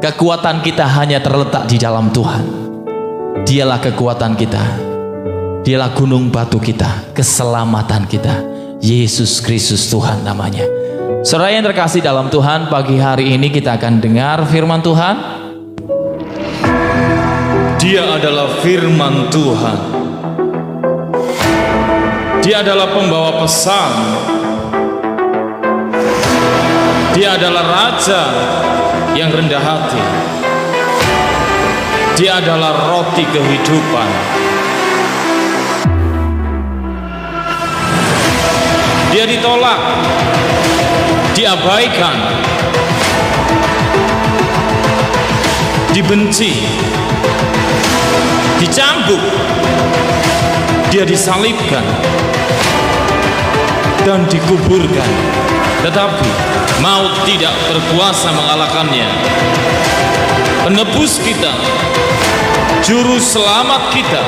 Kekuatan kita hanya terletak di dalam Tuhan. Dialah kekuatan kita, dialah gunung batu kita, keselamatan kita. Yesus Kristus Tuhan namanya. Saudara yang terkasih dalam Tuhan, pagi hari ini kita akan dengar firman Tuhan. Dia adalah firman Tuhan. Dia adalah pembawa pesan. Dia adalah Raja yang rendah hati. Dia adalah roti kehidupan. Dia ditolak, diabaikan, dibenci, dicambuk, dia disalibkan dan dikuburkan, tetapi maut tidak berkuasa mengalahkannya. Penebus kita, juru selamat kita,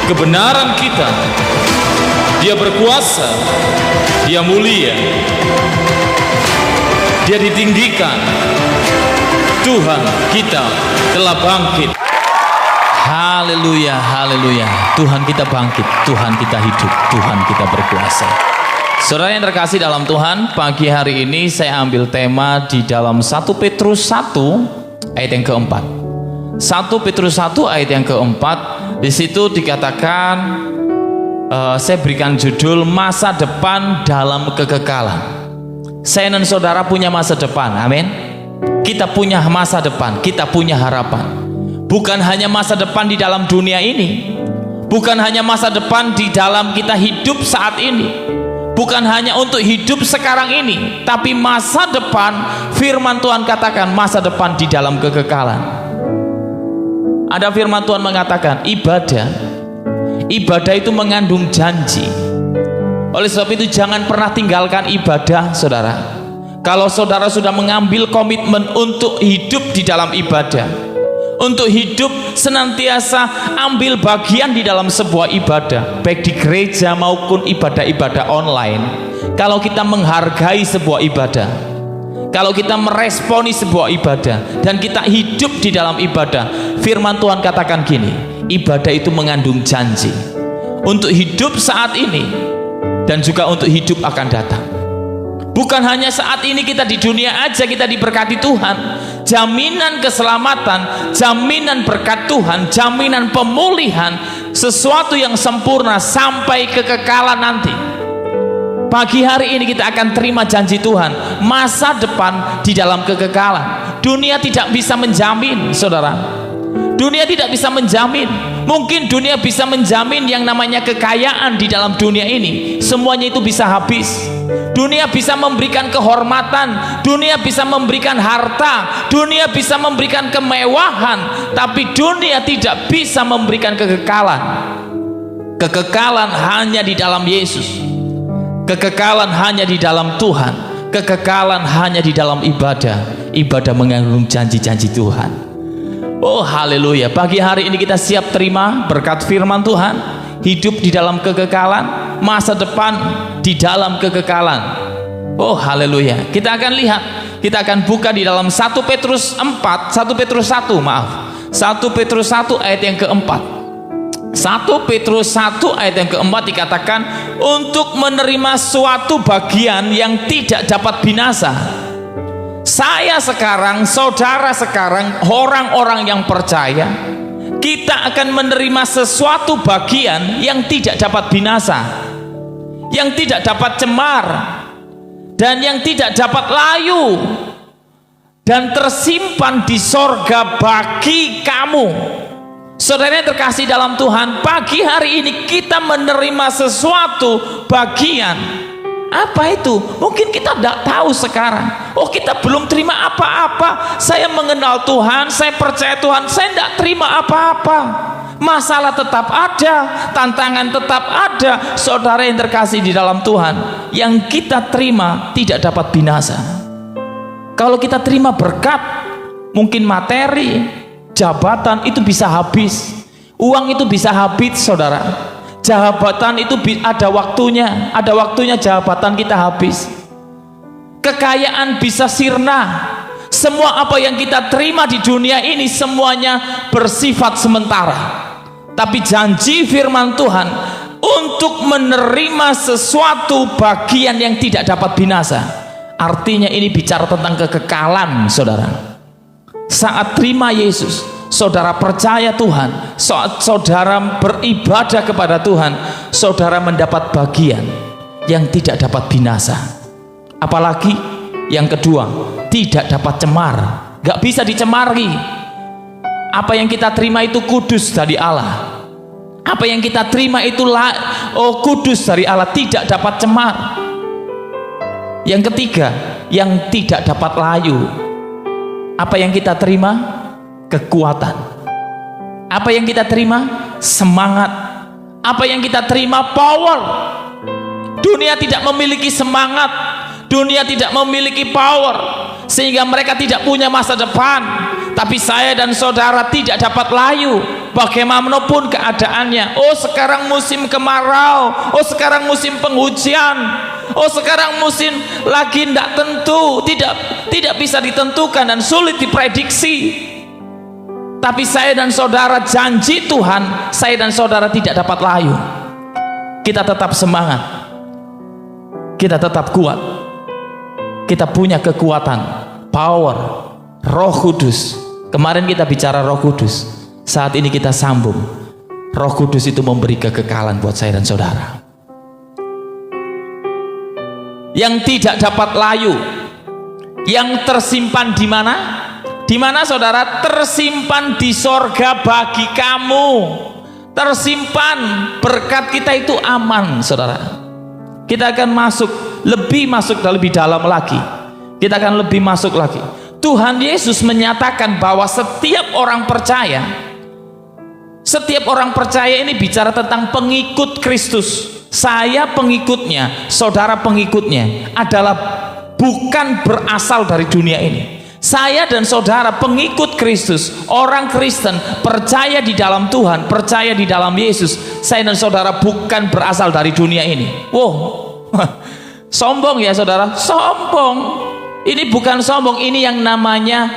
kebenaran kita, dia berkuasa, dia mulia, dia ditinggikan. Tuhan kita telah bangkit. Haleluya, haleluya. Tuhan kita bangkit, Tuhan kita hidup, Tuhan kita berkuasa. Saudara yang terkasih dalam Tuhan, pagi hari ini saya ambil tema di dalam 1 Petrus 1 ayat yang keempat. 1 Petrus 1 ayat yang keempat. Di situ dikatakan, saya berikan judul masa depan dalam kekekalan. Saya dan saudara punya masa depan, amin. Kita punya masa depan, kita punya harapan. Bukan hanya masa depan di dalam dunia ini, bukan hanya masa depan di dalam kita hidup saat ini, bukan hanya untuk hidup sekarang ini, tapi masa depan. Firman Tuhan katakan masa depan di dalam kekekalan. Ada firman Tuhan mengatakan ibadah itu mengandung janji. Oleh sebab itu jangan pernah tinggalkan ibadah, saudara. Kalau saudara sudah mengambil komitmen untuk hidup di dalam ibadah, untuk hidup senantiasa ambil bagian di dalam sebuah ibadah, baik di gereja maupun ibadah-ibadah online. Kalau kita menghargai sebuah ibadah, kalau kita meresponi sebuah ibadah, dan kita hidup di dalam ibadah, firman Tuhan katakan gini, ibadah itu mengandung janji untuk hidup saat ini dan juga untuk hidup akan datang. Bukan hanya saat ini kita di dunia aja kita diberkati Tuhan. Jaminan keselamatan, jaminan berkat Tuhan, jaminan pemulihan, sesuatu yang sempurna sampai kekekalan nanti. Pagi hari ini kita akan terima janji Tuhan, masa depan di dalam kekekalan. Dunia tidak bisa menjamin, saudara. Dunia tidak bisa menjamin. Mungkin dunia bisa menjamin yang namanya kekayaan di dalam dunia ini, semuanya itu bisa habis. Dunia bisa memberikan kehormatan, dunia bisa memberikan harta, dunia bisa memberikan kemewahan, tapi dunia tidak bisa memberikan kekekalan. Kekekalan hanya di dalam Yesus. Kekekalan hanya di dalam Tuhan. Kekekalan hanya di dalam ibadah. Ibadah mengandung janji-janji Tuhan. Oh haleluya. Pagi hari ini kita siap terima berkat firman Tuhan, hidup di dalam kekekalan, masa depan di dalam kekekalan. Oh haleluya. Kita akan lihat, kita akan buka di dalam 1 Petrus 1 Petrus 1 ayat yang keempat. 1 Petrus 1 ayat yang keempat dikatakan, untuk menerima suatu bagian yang tidak dapat binasa. Saya sekarang, saudara sekarang, orang-orang yang percaya, kita akan menerima sesuatu bagian yang tidak dapat binasa, yang tidak dapat cemar, dan yang tidak dapat layu, dan tersimpan di sorga bagi kamu. Saudara yang terkasih dalam Tuhan, pagi hari ini kita menerima sesuatu bagian. Apa itu? Mungkin kita tidak tahu sekarang. Oh, kita belum terima apa-apa. Saya mengenal Tuhan, saya percaya Tuhan, saya tidak terima apa-apa. Masalah tetap ada, tantangan tetap ada. Saudara yang terkasih di dalam Tuhan, yang kita terima tidak dapat binasa. Kalau kita terima berkat, mungkin materi, jabatan itu bisa habis, uang itu bisa habis, saudara. Jabatan itu ada waktunya jabatan kita habis. Kekayaan bisa sirna, Semua apa yang kita terima di dunia ini semuanya bersifat sementara. Tapi janji firman Tuhan untuk menerima sesuatu bagian yang tidak dapat binasa. Artinya ini bicara tentang kekekalan, saudara. Saat terima Yesus, saudara percaya Tuhan, saat saudara beribadah kepada Tuhan, saudara mendapat bagian yang tidak dapat binasa. Apalagi yang kedua, tidak dapat cemar, gak bisa dicemari. Apa yang kita terima itu kudus dari Allah. Apa yang kita terima itu kudus dari Allah, tidak dapat cemar. Yang ketiga, yang tidak dapat layu. Apa yang kita terima? Kekuatan. Apa yang kita terima? Semangat. Apa yang kita terima? Power. Dunia tidak memiliki semangat, dunia tidak memiliki power, sehingga mereka tidak punya masa depan. Tapi saya dan saudara tidak dapat layu bagaimanapun keadaannya. Oh, sekarang musim kemarau, oh sekarang musim penghujan, oh sekarang musim lagi tidak tentu, tidak bisa ditentukan dan sulit diprediksi. Tapi saya dan saudara, janji Tuhan, saya dan saudara tidak dapat layu. Kita tetap semangat, kita tetap kuat, kita punya kekuatan, power, Roh Kudus. Kemarin kita bicara Roh Kudus, saat ini kita sambung. Roh Kudus itu memberi kekekalan buat saya dan saudara. Yang tidak dapat layu, yang tersimpan di mana? Di mana, saudara? Tersimpan di sorga bagi kamu. Tersimpan, berkat kita itu aman, saudara. Kita akan lebih dalam lagi. Kita akan lebih masuk lagi. Tuhan Yesus menyatakan bahwa setiap orang percaya ini bicara tentang pengikut Kristus. Saya pengikutnya, saudara pengikutnya adalah bukan berasal dari dunia ini. Saya dan saudara pengikut Kristus, orang Kristen, percaya di dalam Tuhan, percaya di dalam Yesus. Saya dan saudara bukan berasal dari dunia ini. Wow, sombong ya saudara, sombong. Ini bukan sombong, ini yang namanya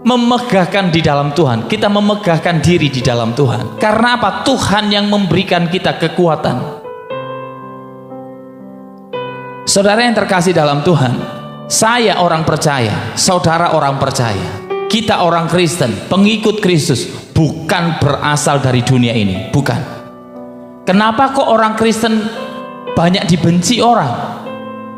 memegahkan di dalam Tuhan. Kita memegahkan diri di dalam Tuhan. Karena apa? Tuhan yang memberikan kita kekuatan. Saudara yang terkasih dalam Tuhan, saya orang percaya, saudara orang percaya, kita orang Kristen, pengikut Kristus, bukan berasal dari dunia ini, bukan. Kenapa kok orang Kristen banyak dibenci orang?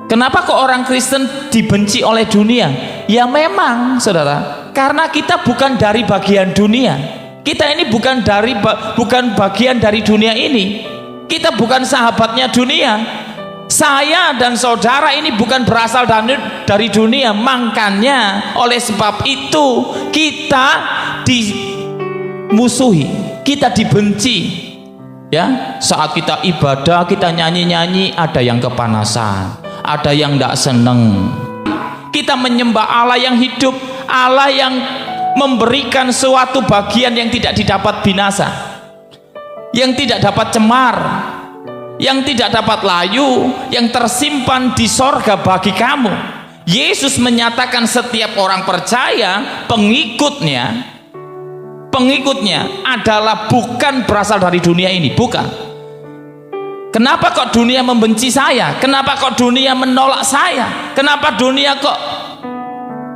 Kenapa kok orang Kristen dibenci oleh dunia? Ya memang, saudara, karena kita bukan dari bagian dunia. Kita ini bukan bagian dari dunia ini. Kita bukan sahabatnya dunia. Saya dan saudara ini bukan berasal dari dunia. Makanya oleh sebab itu kita dimusuhi, kita dibenci. Ya, saat kita ibadah, kita nyanyi-nyanyi, ada yang kepanasan, ada yang tidak seneng. Kita menyembah Allah yang hidup, Allah yang memberikan suatu bagian yang tidak didapat binasa, yang tidak dapat cemar, yang tidak dapat layu, yang tersimpan di sorga bagi kamu. Yesus menyatakan setiap orang percaya, pengikutnya adalah bukan berasal dari dunia ini, bukan. Kenapa kok dunia membenci saya? Kenapa kok dunia menolak saya? Kenapa dunia kok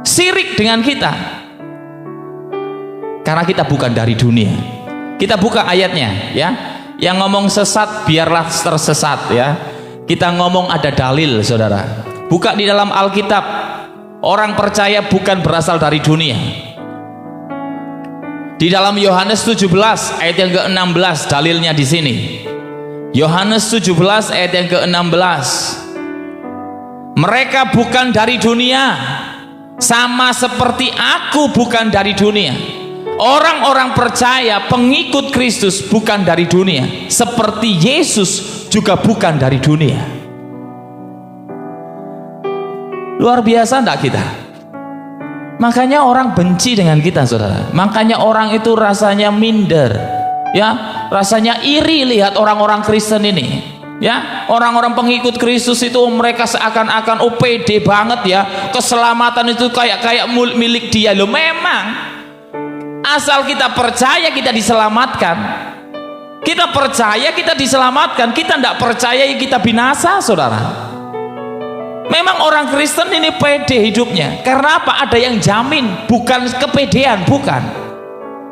sirik dengan kita? Karena kita bukan dari dunia. Kita buka ayatnya ya. Yang ngomong sesat biarlah tersesat ya. Kita ngomong ada dalil, saudara. Buka di dalam Alkitab. Orang percaya bukan berasal dari dunia. Di dalam Yohanes 17 ayat yang ke-16 dalilnya di sini. Yohanes 17 ayat yang ke-16. Mereka bukan dari dunia, sama seperti aku bukan dari dunia. Orang-orang percaya, pengikut Kristus bukan dari dunia, seperti Yesus juga bukan dari dunia. Luar biasa enggak kita? Makanya orang benci dengan kita, saudara. Makanya orang itu rasanya minder, ya, rasanya iri lihat orang-orang Kristen ini. Ya, orang-orang pengikut Kristus itu mereka seakan-akan pede banget ya, keselamatan itu kayak milik dia. Loh, memang asal kita percaya kita diselamatkan, kita percaya kita diselamatkan, kita tidak percaya kita binasa, saudara. Memang orang Kristen ini pede hidupnya. Karena apa? Ada yang jamin, bukan kepedean, bukan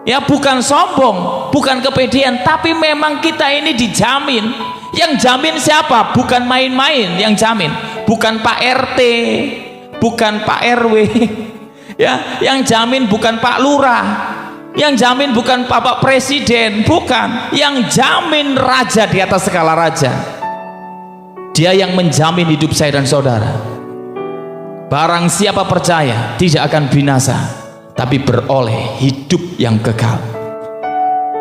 ya, bukan sombong, bukan kepedean, tapi memang kita ini dijamin. Yang jamin siapa? Bukan main-main yang jamin, bukan Pak RT, bukan Pak RW ya, yang jamin bukan Pak Lurah, yang jamin bukan Bapak Presiden, bukan. Yang jamin raja di atas segala raja. Dia yang menjamin hidup saya dan saudara. Barang siapa percaya tidak akan binasa, tapi beroleh hidup yang kekal.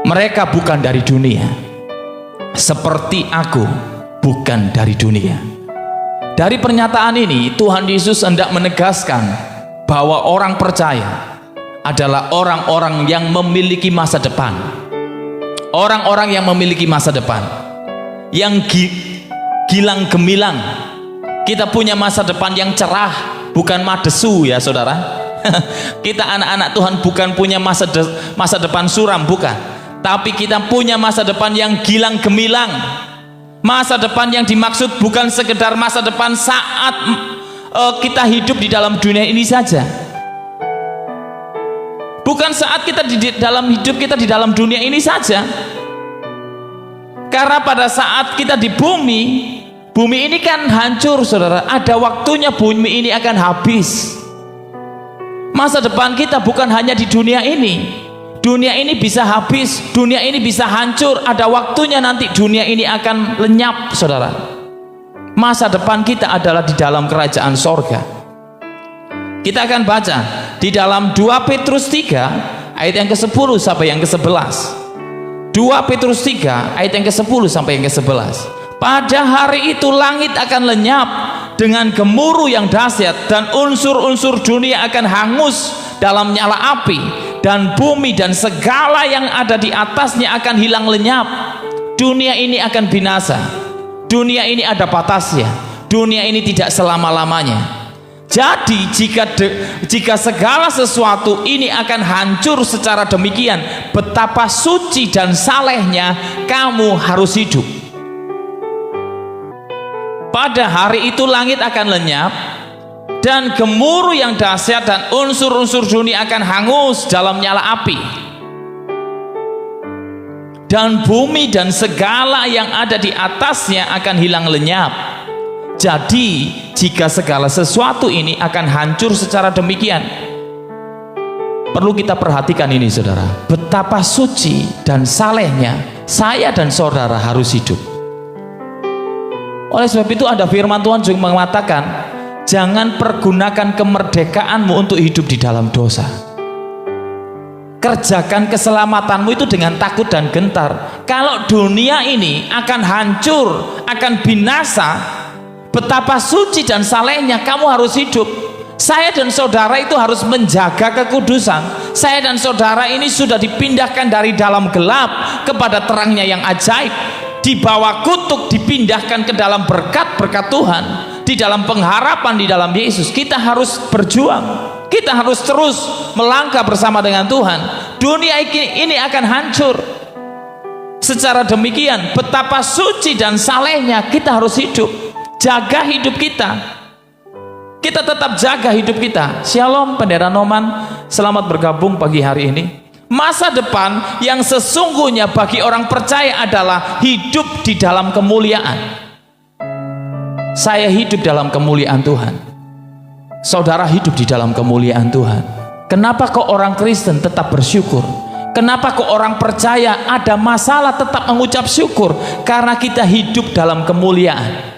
Mereka bukan dari dunia, seperti aku bukan dari dunia. Dari pernyataan ini Tuhan Yesus hendak menegaskan bahwa orang percaya adalah orang-orang yang memiliki masa depan. Orang-orang yang memiliki masa depan, yang gilang gemilang. Kita punya masa depan yang cerah, bukan madesu ya saudara. Kita anak-anak Tuhan bukan punya masa depan suram, bukan. Tapi kita punya masa depan yang gilang gemilang. Masa depan yang dimaksud bukan sekedar masa depan saat kita hidup di dalam dunia ini saja. Bukan saat kita di dalam hidup kita di dalam dunia ini saja. Karena pada saat kita di bumi ini kan hancur, saudara. Ada waktunya bumi ini akan habis. Masa depan kita bukan hanya di dunia ini. Dunia ini bisa habis, dunia ini bisa hancur. Ada waktunya nanti dunia ini akan lenyap, saudara. Masa depan kita adalah di dalam kerajaan sorga. Kita akan baca di dalam 2 Petrus 3 ayat yang ke-10 sampai yang ke-11. 2 Petrus 3 ayat yang ke-10 sampai yang ke-11. Pada hari itu langit akan lenyap dengan gemuruh yang dahsyat, dan unsur-unsur dunia akan hangus dalam nyala api, dan bumi dan segala yang ada di atasnya akan hilang lenyap. Dunia ini akan binasa. Dunia ini ada batasnya. Dunia ini tidak selama-lamanya. Jadi jika segala sesuatu ini akan hancur secara demikian, betapa suci dan salehnya kamu harus hidup. Pada hari itu langit akan lenyap, dan gemuruh yang dahsyat, dan unsur-unsur dunia akan hangus dalam nyala api, dan bumi dan segala yang ada di atasnya akan hilang lenyap. Jadi jika segala sesuatu ini akan hancur secara demikian, perlu kita perhatikan ini, saudara, betapa suci dan salehnya saya dan saudara harus hidup. Oleh sebab itu ada firman Tuhan juga mengatakan, jangan pergunakan kemerdekaanmu untuk hidup di dalam dosa. Kerjakan keselamatanmu itu dengan takut dan gentar. Kalau dunia ini akan hancur, akan binasa, betapa suci dan salehnya kamu harus hidup. Saya dan saudara itu harus menjaga kekudusan. Saya dan saudara ini sudah dipindahkan dari dalam gelap kepada terangnya yang ajaib. Di bawah kutuk dipindahkan ke dalam berkat-berkat Tuhan, di dalam pengharapan di dalam Yesus. Kita harus berjuang, kita harus terus melangkah bersama dengan Tuhan. Dunia ini akan hancur. Secara demikian betapa suci dan salehnya kita harus hidup. Jaga hidup kita, kita tetap jaga hidup kita. Shalom Pendeta Noman, selamat bergabung pagi hari ini. Masa depan yang sesungguhnya bagi orang percaya adalah hidup di dalam kemuliaan. Saya hidup dalam kemuliaan Tuhan. Saudara hidup di dalam kemuliaan Tuhan. Kenapa kok orang Kristen tetap bersyukur? Kenapa kok orang percaya ada masalah tetap mengucap syukur? Karena kita hidup dalam kemuliaan.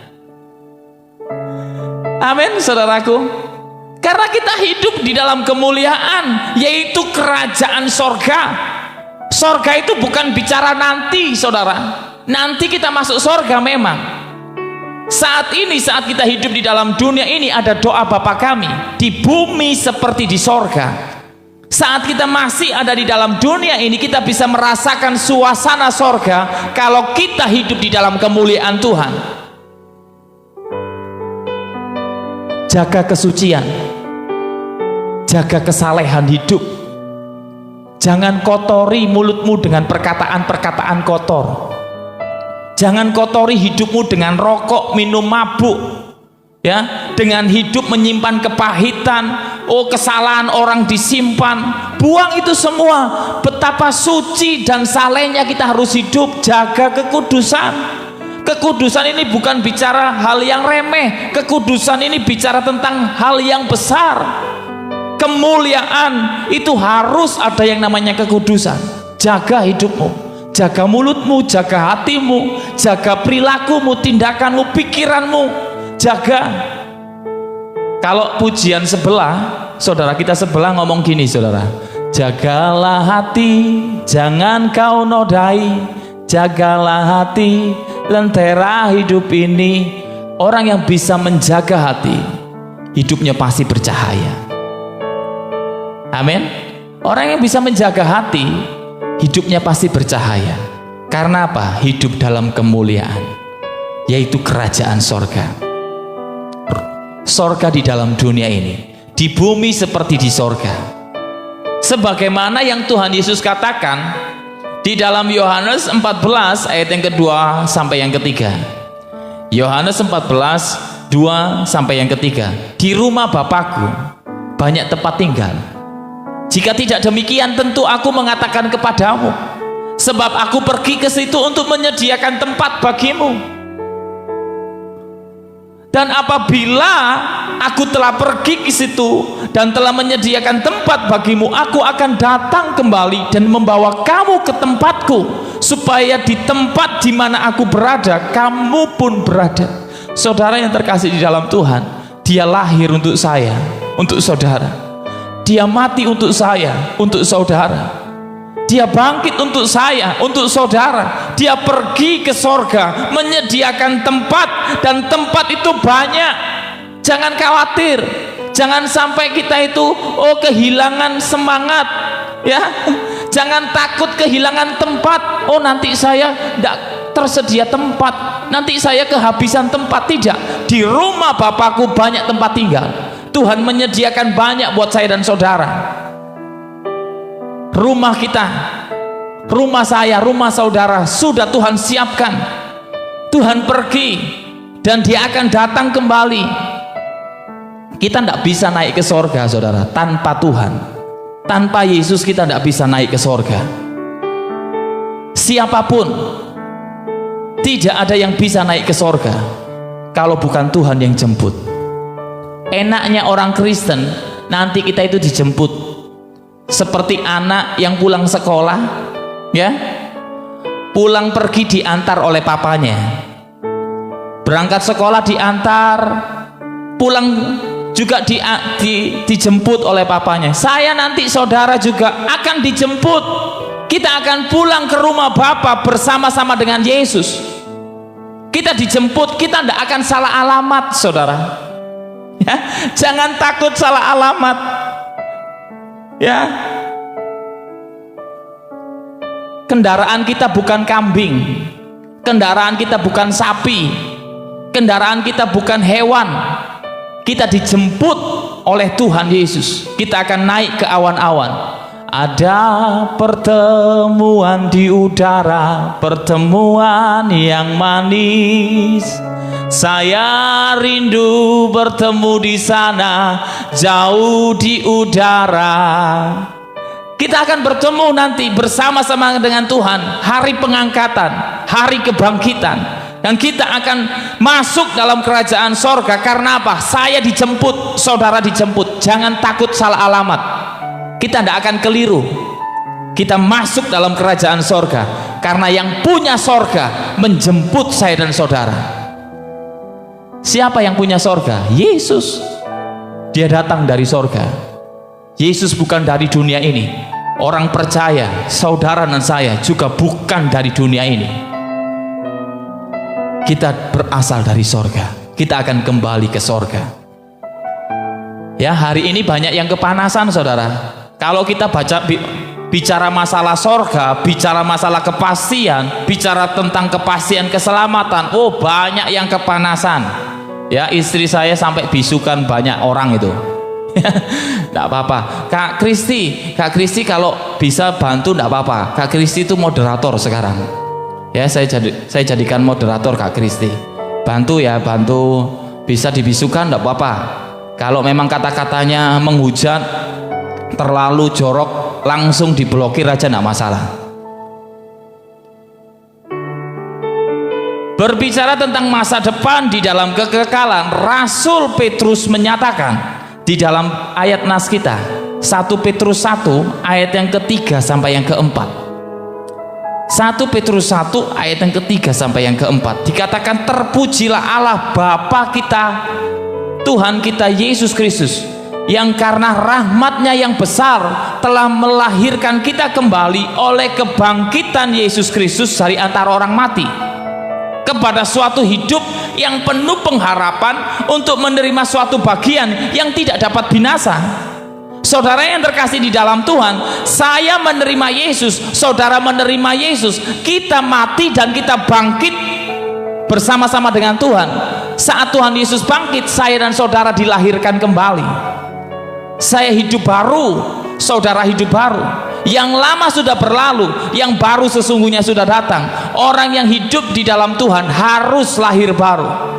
Amin, saudaraku. Karena kita hidup di dalam kemuliaan, yaitu kerajaan sorga. Sorga itu bukan bicara nanti, saudara. Nanti kita masuk sorga memang. Saat ini, saat kita hidup di dalam dunia ini, ada doa Bapa kami di bumi seperti di sorga. Saat kita masih ada di dalam dunia ini, kita bisa merasakan suasana sorga kalau kita hidup di dalam kemuliaan Tuhan. Jaga kesucian, jaga kesalehan hidup. Jangan kotori mulutmu dengan perkataan-perkataan kotor. Jangan kotori hidupmu dengan rokok, minum mabuk, ya, dengan hidup menyimpan kepahitan. Oh, kesalahan orang disimpan, buang itu semua. Betapa suci dan salehnya kita harus hidup. Jaga kekudusan. Kekudusan ini bukan bicara hal yang remeh. Kekudusan ini bicara tentang hal yang besar. Kemuliaan itu harus ada yang namanya kekudusan. Jaga hidupmu, jaga mulutmu, jaga hatimu, jaga perilakumu, tindakanmu, pikiranmu. Jaga. Kalau pujian sebelah, saudara kita sebelah ngomong gini, saudara, jagalah hati, jangan kau nodai, jagalah hati, lentera hidup ini. Orang yang bisa menjaga hati, hidupnya pasti bercahaya. Amin. Orang yang bisa menjaga hati, hidupnya pasti bercahaya. Karena apa? Hidup dalam kemuliaan, yaitu kerajaan sorga. Sorga di dalam dunia ini, di bumi seperti di sorga. Sebagaimana yang Tuhan Yesus katakan di dalam Yohanes 14 ayat yang kedua sampai yang ketiga. Yohanes 14 2 sampai yang ketiga. Di rumah Bapakku banyak tempat tinggal. Jika tidak demikian, tentu aku mengatakan kepadamu, sebab aku pergi ke situ untuk menyediakan tempat bagimu. Dan apabila aku telah pergi ke situ dan telah menyediakan tempat bagimu, aku akan datang kembali dan membawa kamu ke tempatku, supaya di tempat di mana aku berada, kamu pun berada. Saudara yang terkasih di dalam Tuhan, Dia lahir untuk saya, untuk saudara. Dia mati untuk saya, untuk saudara. Dia bangkit untuk saya, untuk saudara. Dia pergi ke sorga, menyediakan tempat, dan tempat itu banyak. Jangan khawatir, jangan sampai kita itu kehilangan semangat, ya. Jangan takut kehilangan tempat. Oh, nanti saya tidak tersedia tempat, nanti saya kehabisan tempat. Tidak. Di rumah Bapakku banyak tempat tinggal. Tuhan menyediakan banyak buat saya dan saudara. Rumah kita, rumah saya, rumah saudara sudah Tuhan siapkan. Tuhan pergi dan Dia akan datang kembali. Kita tidak bisa naik ke sorga, saudara, tanpa Tuhan. Tanpa Yesus kita tidak bisa naik ke sorga. Siapapun, tidak ada yang bisa naik ke sorga kalau bukan Tuhan yang jemput. Enaknya orang Kristen, nanti kita itu dijemput seperti anak yang pulang sekolah, ya, pulang pergi diantar oleh papanya, berangkat sekolah diantar, pulang juga dijemput oleh papanya. Saya nanti, saudara, juga akan dijemput. Kita akan pulang ke rumah Bapa bersama-sama dengan Yesus. Kita dijemput, kita tidak akan salah alamat, saudara. Ya, jangan takut salah alamat. Ya, kendaraan kita bukan kambing, kendaraan kita bukan sapi, kendaraan kita bukan hewan. Kita dijemput oleh Tuhan Yesus. Kita akan naik ke awan-awan. Ada pertemuan di udara, pertemuan yang manis. Saya rindu bertemu di sana, jauh di udara. Kita akan bertemu nanti bersama-sama dengan Tuhan, hari pengangkatan, hari kebangkitan, dan kita akan masuk dalam kerajaan sorga. Karena apa? Saya dijemput, saudara dijemput. Jangan takut salah alamat. Kita tidak akan keliru. Kita masuk dalam kerajaan sorga karena yang punya sorga menjemput saya dan saudara. Siapa yang punya sorga? Yesus. Dia datang dari sorga. Yesus bukan dari dunia ini. Orang percaya, saudara dan saya juga bukan dari dunia ini. Kita berasal dari sorga. Kita akan kembali ke sorga. Ya, hari ini banyak yang kepanasan, saudara. Kalau kita bicara masalah sorga, bicara masalah kepastian, bicara tentang kepastian keselamatan, oh banyak yang kepanasan. Ya, istri saya sampai bisukan banyak orang itu. Tidak apa-apa, Kak Kristi kalau bisa bantu tidak apa-apa. Kak Kristi itu moderator sekarang. Ya, saya jadikan moderator Kak Kristi. Bantu ya, bantu. Bisa dibisukan tidak apa-apa. Kalau memang kata-katanya menghujat, terlalu jorok, langsung diblokir aja tidak masalah. Berbicara tentang masa depan di dalam kekekalan, Rasul Petrus menyatakan di dalam ayat nas kita 1 Petrus 1 ayat yang ketiga sampai yang keempat. 1 Petrus 1 ayat yang ketiga sampai yang keempat dikatakan, terpujilah Allah Bapa kita, Tuhan kita Yesus Kristus, yang karena rahmatnya yang besar telah melahirkan kita kembali oleh kebangkitan Yesus Kristus dari antara orang mati, kepada suatu hidup yang penuh pengharapan untuk menerima suatu bagian yang tidak dapat binasa. Saudara yang terkasih di dalam Tuhan, saya menerima Yesus, saudara menerima Yesus, kita mati dan kita bangkit bersama-sama dengan Tuhan. Saat Tuhan Yesus bangkit, saya dan saudara dilahirkan kembali. Saya hidup baru, saudara hidup baru. Yang lama sudah berlalu, yang baru sesungguhnya sudah datang. Orang yang hidup di dalam Tuhan harus lahir baru,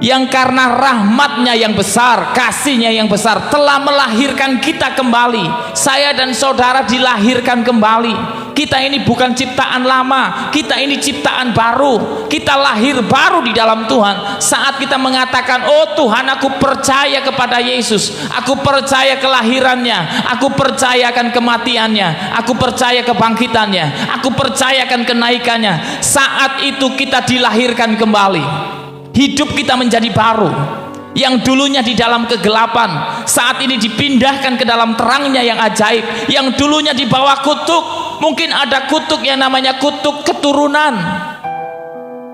yang karena rahmatnya yang besar, kasihnya yang besar telah melahirkan kita kembali. Saya dan saudara dilahirkan kembali. Kita ini bukan ciptaan lama, kita ini ciptaan baru. Kita lahir baru di dalam Tuhan. Saat kita mengatakan, oh Tuhan, aku percaya kepada Yesus, aku percaya kelahirannya, aku percayakan kematiannya, aku percaya kebangkitannya, aku percayakan kenaikannya. Saat itu kita dilahirkan kembali. Hidup kita menjadi baru. Yang dulunya di dalam kegelapan, saat ini dipindahkan ke dalam terangnya yang ajaib. Yang dulunya di bawah kutuk, mungkin ada kutuk yang namanya kutuk keturunan,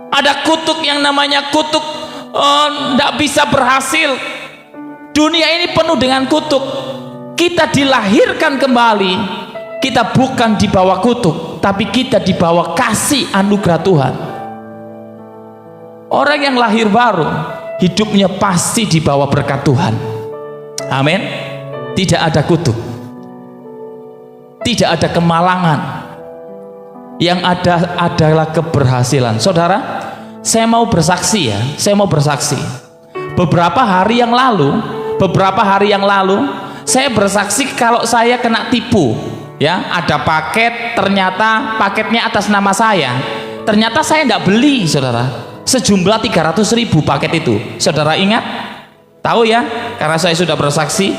ada kutuk yang namanya kutuk tidak bisa berhasil. Dunia ini penuh dengan kutuk. Kita dilahirkan kembali. Kita bukan di bawah kutuk, tapi kita di bawah kasih anugerah Tuhan. Orang yang lahir baru, hidupnya pasti di bawah berkat Tuhan. Amin. Tidak ada kutuk, tidak ada kemalangan. Yang ada adalah keberhasilan. Saudara, saya mau bersaksi ya, saya mau bersaksi. Beberapa hari yang lalu, saya bersaksi kalau saya kena tipu. Ya, ada paket, ternyata paketnya atas nama saya. Ternyata saya tidak beli, saudara. Sejumlah 300.000 paket itu. Saudara ingat? Tahu ya? Karena saya sudah bersaksi.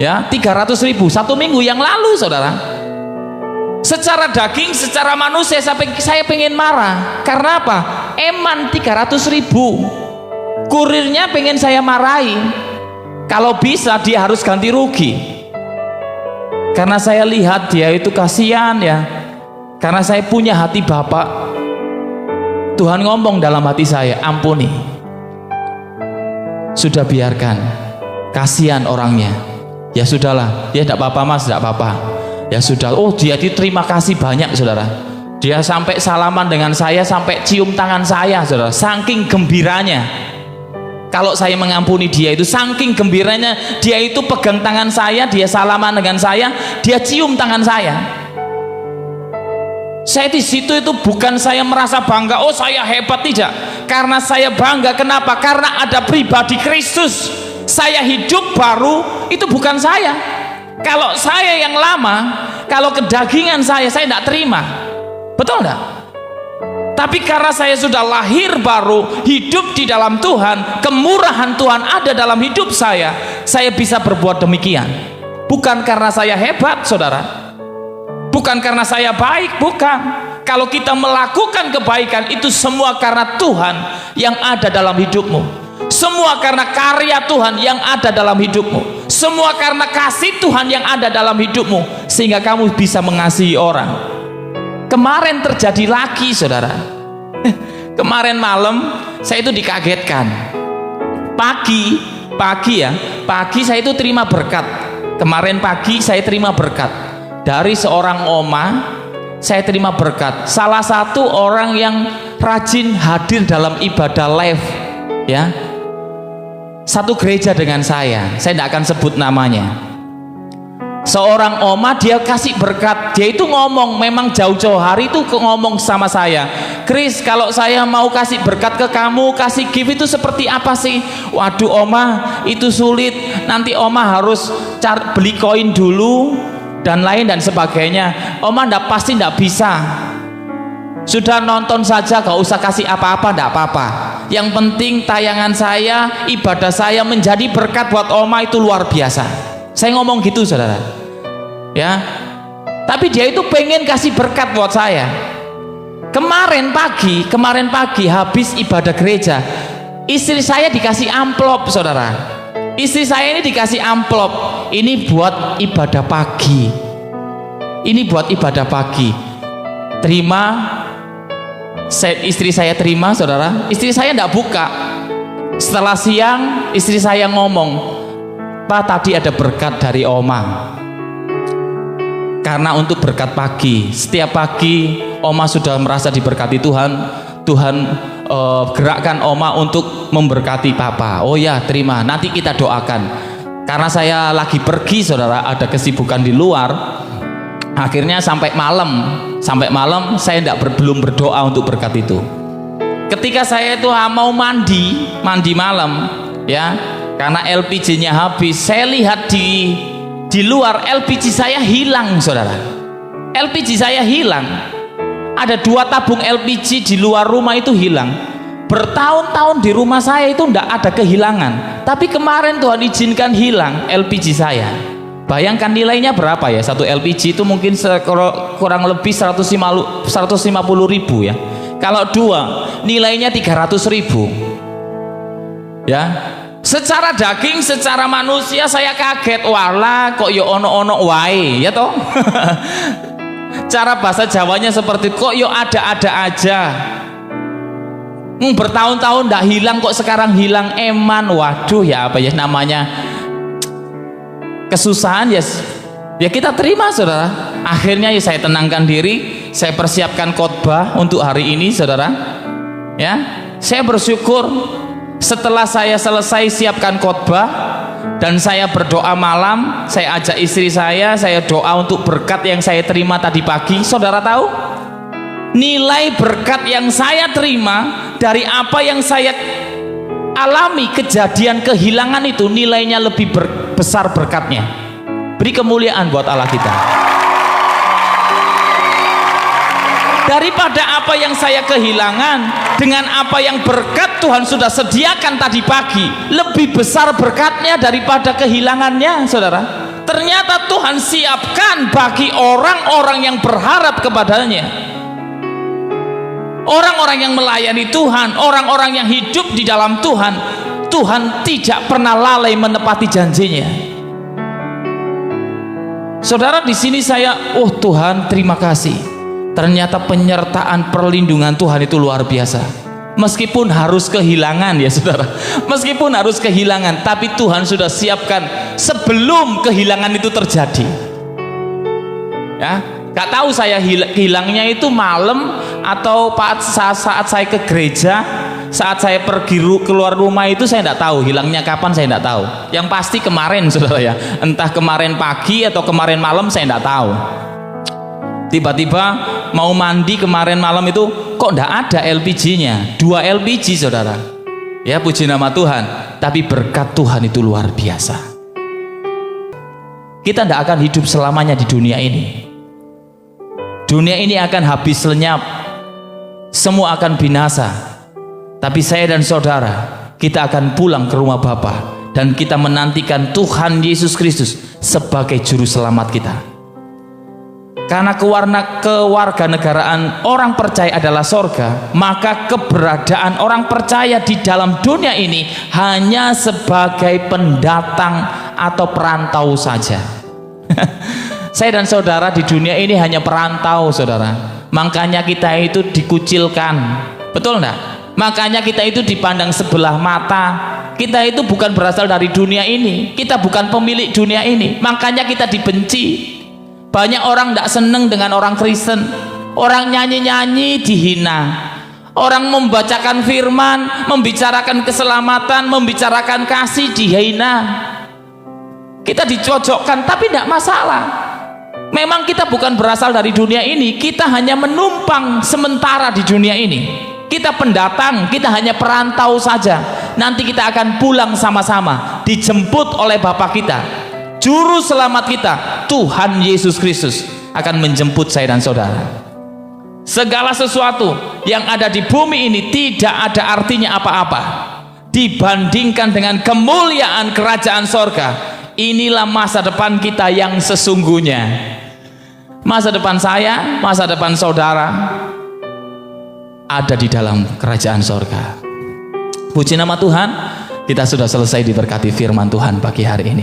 Ya, 300.000 1 minggu yang lalu, saudara. Secara daging, secara manusia saya pengen marah. Karena apa? Eman 300.000. Kurirnya pengen saya marahi. Kalau bisa dia harus ganti rugi. Karena saya lihat dia itu kasihan ya. Karena saya punya hati Bapak. Tuhan ngomong dalam hati saya, ampuni. Sudah biarkan, kasihan orangnya. Ya sudahlah, ya tidak apa-apa mas, tidak apa-apa. Ya sudah, oh dia terima kasih banyak saudara. Dia sampai salaman dengan saya, sampai cium tangan saya saudara. Saking gembiranya. Kalau saya mengampuni dia itu, saking gembiranya, dia itu pegang tangan saya, dia salaman dengan saya, dia cium tangan saya. Saya di situ itu bukan saya merasa bangga, oh saya hebat, tidak. Karena saya bangga, kenapa? Karena ada pribadi Kristus. Saya hidup baru, itu bukan saya. Kalau saya yang lama, kalau kedagingan saya tidak terima. Betul enggak? Tapi karena saya sudah lahir baru, hidup di dalam Tuhan, kemurahan Tuhan ada dalam hidup saya bisa berbuat demikian. Bukan karena saya hebat, saudara. Bukan karena saya baik, bukan. Kalau kita melakukan kebaikan, itu semua karena Tuhan yang ada dalam hidupmu. Semua karena karya Tuhan yang ada dalam hidupmu. Semua karena kasih Tuhan yang ada dalam hidupmu, sehingga kamu bisa mengasihi orang. Kemarin terjadi lagi, saudara. Kemarin malam saya itu dikagetkan. Pagi saya itu terima berkat. Kemarin pagi saya terima berkat dari seorang oma. Saya terima berkat, salah satu orang yang rajin hadir dalam ibadah live, ya, satu gereja dengan saya tidak akan sebut namanya. Seorang oma, dia kasih berkat, dia itu ngomong, memang jauh-jauh hari itu ngomong sama saya, Chris, kalau saya mau kasih berkat ke kamu, kasih gift itu seperti apa sih? Waduh oma, itu sulit, nanti oma harus beli koin dulu dan lain dan sebagainya. Oma pasti tidak bisa, sudah nonton saja, gak usah kasih apa-apa, tidak apa-apa, yang penting tayangan saya, ibadah saya menjadi berkat buat oma, itu luar biasa. Saya ngomong gitu saudara, ya. Tapi dia itu pengen kasih berkat buat saya. Kemarin pagi habis ibadah gereja, istri saya dikasih amplop saudara. Istri saya ini dikasih amplop, ini buat ibadah pagi, ini buat ibadah pagi. Terima, istri saya terima saudara. Istri saya tidak buka. Setelah siang istri saya ngomong, Pak, tadi ada berkat dari oma. Karena untuk berkat pagi, setiap pagi oma sudah merasa diberkati Tuhan. Tuhan gerakkan oma untuk memberkati papa. Oh ya, terima, nanti kita doakan. Karena saya lagi pergi saudara, ada kesibukan di luar, akhirnya sampai malam saya belum berdoa untuk berkat itu. Ketika saya itu mau mandi malam, ya, karena LPG-nya habis, saya lihat di luar LPG saya hilang saudara. LPG saya hilang. Ada 2 tabung LPG di luar rumah itu hilang. Bertahun-tahun di rumah saya itu tidak ada kehilangan, tapi kemarin Tuhan izinkan hilang LPG saya. Bayangkan nilainya berapa ya, satu LPG itu mungkin kurang lebih 150.000 ya. Kalau 2 nilainya 300.000 ya. Secara daging, secara manusia saya kaget, wala kok yo ono wae ya toh. Cara bahasa Jawanya seperti kok yo ada-ada aja. Bertahun-tahun ndak hilang, kok sekarang hilang eman. Waduh, ya apa ya namanya, kesusahan ya. Ya kita terima saudara. Akhirnya ya saya tenangkan diri, saya persiapkan khotbah untuk hari ini saudara. Ya, saya bersyukur setelah saya selesai siapkan khotbah dan saya berdoa malam, saya ajak istri saya doa untuk berkat yang saya terima tadi pagi. Saudara tahu, nilai berkat yang saya terima dari apa yang saya alami, kejadian kehilangan itu nilainya lebih besar berkatnya. Beri kemuliaan buat Allah kita. Daripada apa yang saya kehilangan, dengan apa yang berkat Tuhan sudah sediakan tadi pagi, lebih besar berkatnya daripada kehilangannya saudara. Ternyata Tuhan siapkan bagi orang-orang yang berharap kepadanya, orang-orang yang melayani Tuhan, orang-orang yang hidup di dalam Tuhan. Tuhan tidak pernah lalai menepati janjinya. Saudara, di sini saya, oh Tuhan terima kasih. Ternyata penyertaan perlindungan Tuhan itu luar biasa. Meskipun harus kehilangan ya saudara, meskipun harus kehilangan, tapi Tuhan sudah siapkan sebelum kehilangan itu terjadi. Ya, gak tahu saya hilangnya itu malam atau saat saya ke gereja, saat saya pergi keluar rumah itu saya tidak tahu hilangnya kapan, saya tidak tahu. Yang pasti kemarin saudara ya, entah kemarin pagi atau kemarin malam saya tidak tahu. Tiba-tiba mau mandi kemarin malam itu kok tidak ada LPG-nya, 2 LPG saudara. Ya puji nama Tuhan. Tapi berkat Tuhan itu luar biasa. Kita tidak akan hidup selamanya di dunia ini. Dunia ini akan habis lenyap, semua akan binasa. Tapi saya dan saudara, kita akan pulang ke rumah Bapa, dan kita menantikan Tuhan Yesus Kristus sebagai juru selamat kita. Karena kewarganegaraan orang percaya adalah sorga, maka keberadaan orang percaya di dalam dunia ini hanya sebagai pendatang atau perantau saja. Saya dan saudara di dunia ini hanya perantau saudara. Makanya kita itu dikucilkan, betul enggak? Makanya kita itu dipandang sebelah mata, Kita itu bukan berasal dari dunia ini, kita bukan pemilik dunia ini, makanya kita dibenci. Banyak orang tidak senang dengan orang Kristen. Orang nyanyi-nyanyi dihina, orang membacakan firman, membicarakan keselamatan, membicarakan kasih dihina. Kita dicocokkan, tapi tidak masalah. Memang kita bukan berasal dari dunia ini, kita hanya menumpang sementara di dunia ini. Kita pendatang, kita hanya perantau saja. Nanti kita akan pulang sama-sama, dijemput oleh Bapa kita, Juru Selamat kita, Tuhan Yesus Kristus akan menjemput saya dan saudara. Segala sesuatu yang ada di bumi ini tidak ada artinya apa-apa dibandingkan dengan kemuliaan kerajaan sorga. Inilah masa depan kita yang sesungguhnya. Masa depan saya, masa depan saudara ada di dalam kerajaan sorga. Puji nama Tuhan, kita sudah selesai diberkati firman Tuhan pagi hari ini.